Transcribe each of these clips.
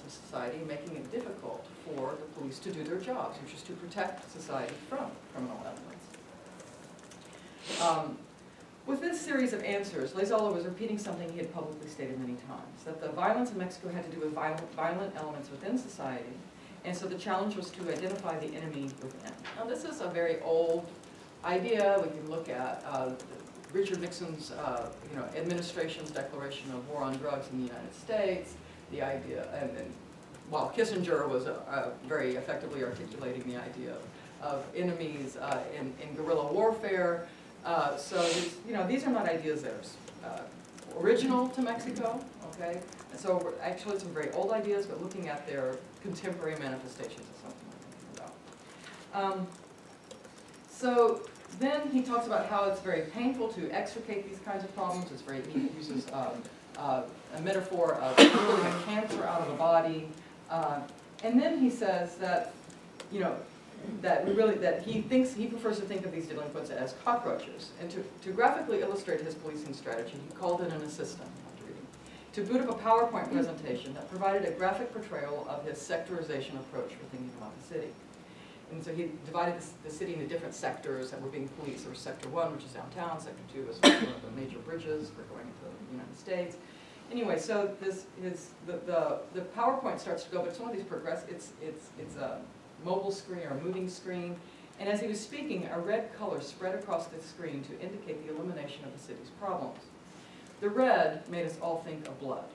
of society, making it difficult for the police to do their jobs, which is to protect society from criminal elements. With this series of answers, Lezola was repeating something he had publicly stated many times, that the violence in Mexico had to do with violent elements within society, and so the challenge was to identify the enemy within. Now this is a very old idea. We can look at Richard Nixon's administration's declaration of war on drugs in the United States, the idea, and while Kissinger was very effectively articulating the idea of enemies in guerrilla warfare. So these are not ideas that are original to Mexico, okay? And so actually some very old ideas, but looking at their contemporary manifestations is something we're thinking about. So then he talks about how it's very painful to extricate these kinds of problems. He uses a metaphor of pulling a cancer out of a body. And then he says that, that he prefers to think of these delinquents as cockroaches. And to graphically illustrate his policing strategy, he called in an assistant to boot up a PowerPoint presentation that provided a graphic portrayal of his sectorization approach for thinking about the city. And so he divided the city into different sectors that were being policed. There was Sector 1, which is downtown. Sector 2 was one of the major bridges for going into the United States. Anyway, so the PowerPoint starts to go, but it's one of these it's a mobile screen or a moving screen. And as he was speaking, a red color spread across the screen to indicate the elimination of the city's problems. The red made us all think of blood,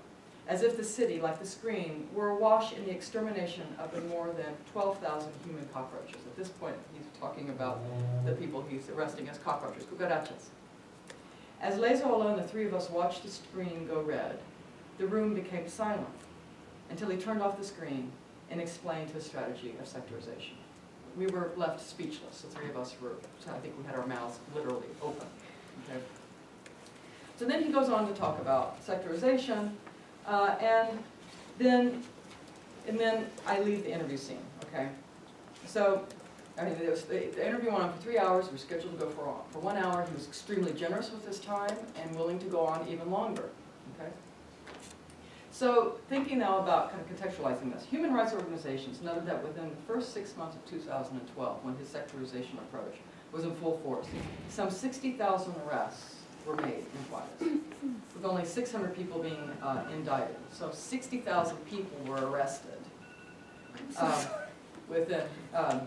as if the city, like the screen, were awash in the extermination of the more than 12,000 human cockroaches. At this point, he's talking about the people he's arresting as cockroaches, cucarachas. As Lezola and the three of us watched the screen go red, the room became silent until he turned off the screen and explained his strategy of sectorization. We were left speechless. The three of us were, I think we had our mouths literally open. Okay? So then he goes on to talk about sectorization, and then I leave the interview scene, okay? So, the interview went on for 3 hours. We were scheduled to go for 1 hour. He was extremely generous with his time and willing to go on even longer, okay? So, thinking now about kind of contextualizing this, human rights organizations noted that within the first 6 months of 2012, when his sectorization approach was in full force, some 60,000 arrests were made in Juarez, with only 600 people being indicted. So 60,000 people were arrested within a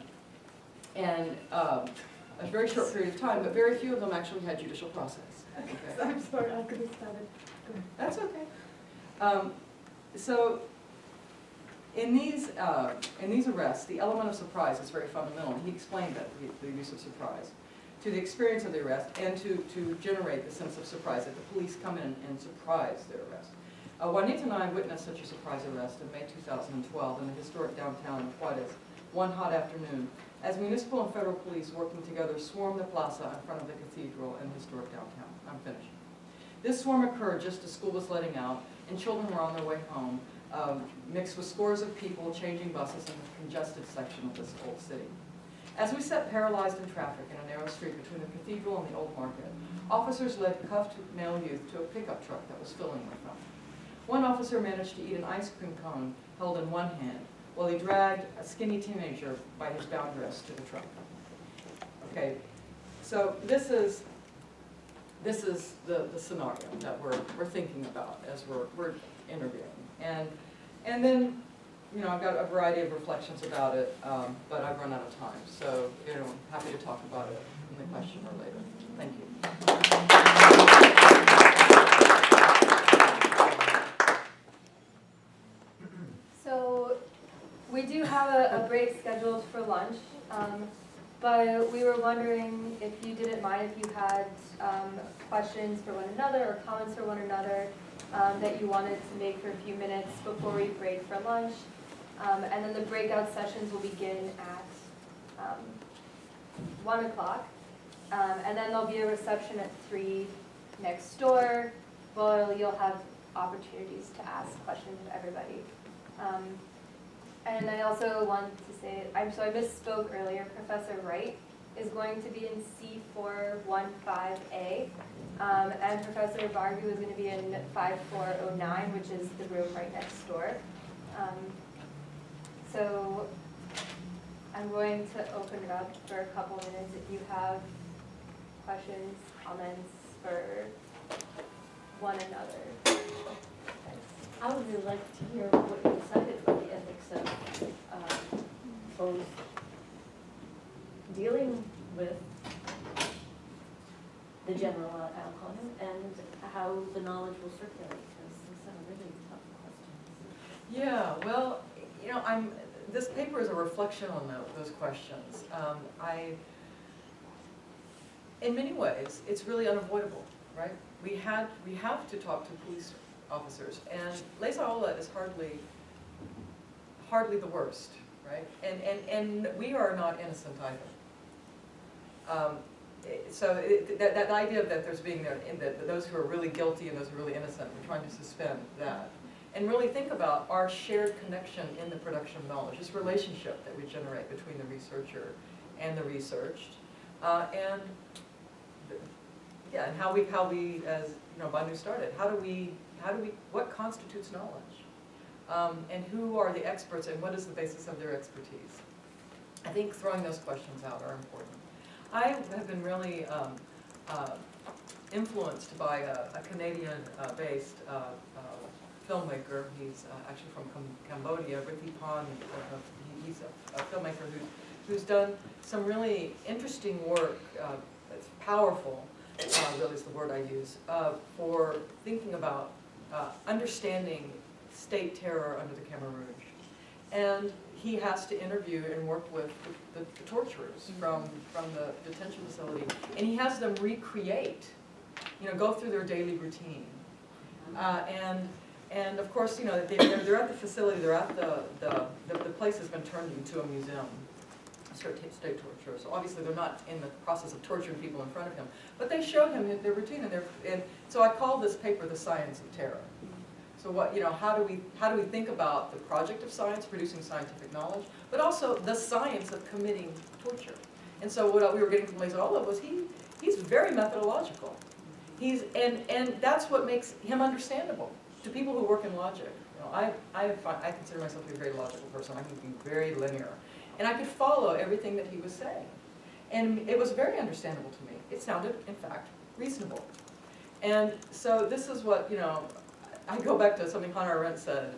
very short period of time, but very few of them actually had judicial process. Okay. I'm sorry, I could have started. That's okay. So in these arrests, the element of surprise is very fundamental, and he explained that, the use of surprise, to the experience of the arrest and to generate the sense of surprise, that the police come in and surprise their arrest. Juanita and I witnessed such a surprise arrest in May 2012 in the historic downtown of Juarez, one hot afternoon, as municipal and federal police working together swarmed the plaza in front of the cathedral and the historic downtown. I'm finished. This swarm occurred just as school was letting out and children were on their way home, mixed with scores of people changing buses in the congested section of this old city. As we sat paralyzed in traffic in a narrow street between the cathedral and the old market, officers led cuffed male youth to a pickup truck that was filling with them. One officer managed to eat an ice cream cone held in one hand, while he dragged a skinny teenager by his bound wrist to the truck. Okay, so this is the scenario that we're thinking about as we're interviewing, and then. I've got a variety of reflections about it, but I've run out of time. So, I'm happy to talk about it in the question or later. Thank you. So, we do have a break scheduled for lunch, but we were wondering if you didn't mind if you had questions for one another or comments for one another that you wanted to make for a few minutes before we break for lunch. And then the breakout sessions will begin at 1 o'clock. And then there'll be a reception at 3 next door. Well, you'll have opportunities to ask questions of everybody. And I also want to say, so I misspoke earlier, Professor Wright is going to be in C415A. And Professor Bargu is going to be in 5409, which is the room right next door. going to open it up for a couple minutes if you have questions, comments for one another. I would really like to hear what you decided about the ethics of both dealing with the general outcome and how the knowledge will circulate, because these are really tough questions. Yeah, well, you know, this paper is a reflection on those questions. In many ways, it's really unavoidable, right? We have to talk to police officers, and les Aula is hardly the worst, right? And we are not innocent either. So that idea that there's that those who are really guilty and those who are really innocent, we're trying to suspend that. And really think about our shared connection in the production of knowledge, this relationship that we generate between the researcher and the researched. And how we, as you know, Banu started, what constitutes knowledge? And who are the experts and what is the basis of their expertise? I think throwing those questions out are important. I have been really influenced by a Canadian-based filmmaker. He's actually from Cambodia, Ricky Pan. He's a filmmaker who's done some really interesting work. It's powerful, really is the word I use, for thinking about understanding state terror under the Khmer Rouge. And he has to interview and work with the torturers from the detention facility, and he has them recreate, go through their daily routine. And of course, they're at the facility, they're at the place has been turned into a museum, state torture. So obviously they're not in the process of torturing people in front of him, but they show him their routine, and so I call this paper The Science of Terror. So how do we think about the project of science, producing scientific knowledge, but also the science of committing torture? And so what we were getting from Lezola was he's very methodological. And that's what makes him understandable to people who work in logic. I consider myself to be a very logical person. I can be very linear, and I could follow everything that he was saying, and it was very understandable to me. It sounded, in fact, reasonable. And so this is what I go back to something Hannah Arendt said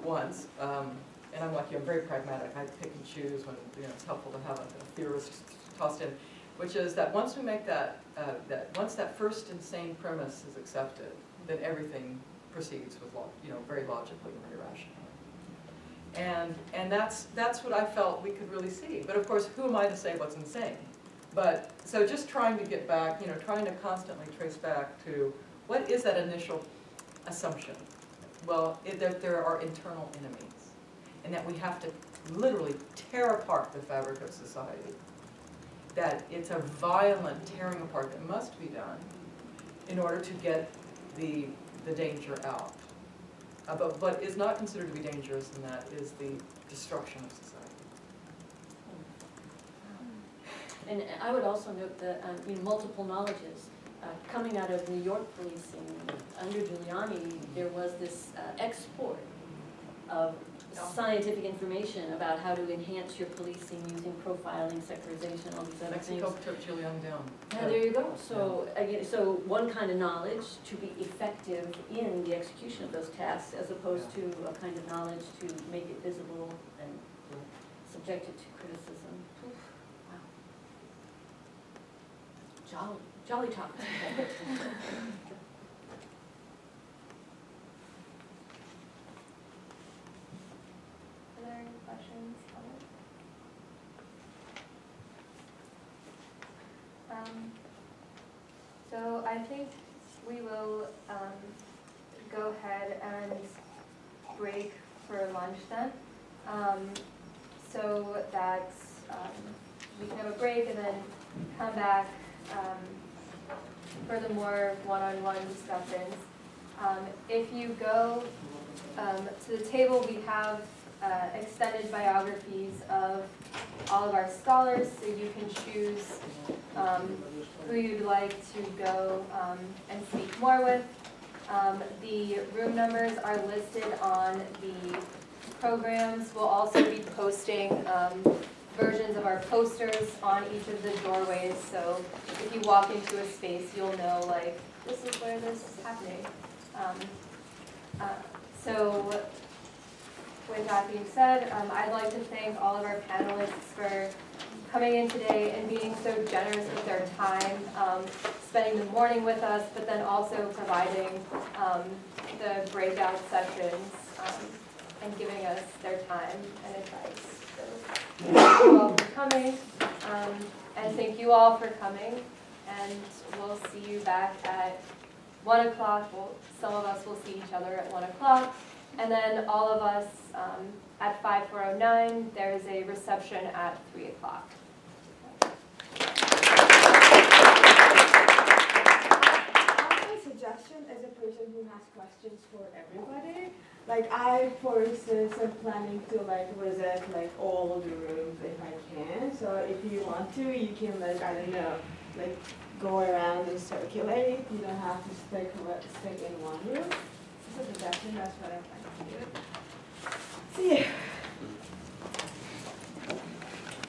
once, and I'm like you, I'm very pragmatic. I pick and choose when it's helpful to have a theorist tossed in, which is that once we make once that first insane premise is accepted, then everything proceeds with very logically and very rationally. And that's what I felt we could really see. But of course, who am I to say what's insane? But so just trying to get back, trying to constantly trace back to what is that initial assumption? Well, that there are internal enemies, and that we have to literally tear apart the fabric of society. That it's a violent tearing apart that must be done in order to get the danger out. But what is not considered to be dangerous in that is the destruction of society. And I would also note that multiple knowledges. Coming out of New York policing, under Giuliani, there was this export of scientific information about how to enhance your policing using profiling, sectorization, all these other things. Mexico took Giuliani down. Yeah, there you go. So again, so one kind of knowledge to be effective in the execution of those tasks, as opposed to a kind of knowledge to make it visible and subject it to criticism. Oof, wow. Jolly topic. Are there any questions? So I think we will go ahead and break for lunch then. So that we can have a break and then come back for the more one-on-one discussions. If you go to the table, we have extended biographies of all of our scholars, so you can choose who you'd like to go and speak more with. The room numbers are listed on the programs. We'll also be posting versions of our posters on each of the doorways, so if you walk into a space, you'll know, like, this is where this is happening. So with that being said, I'd like to thank all of our panelists for coming in today and being so generous with their time, spending the morning with us, but then also providing the breakout sessions and giving us their time and advice. So thank you all for coming, and thank you all for coming, and we'll see you back at 1 o'clock. Well, some of us will see each other at 1 o'clock, and then all of us at 5409, there's a reception at 3 o'clock. Suggestion as a person who has questions for everybody. Like I, for instance, am planning to visit all the rooms if I can. So if you want to, you can I don't know, go around and circulate. You don't have to stick in one room. It's a suggestion. That's what I plan to do. See you.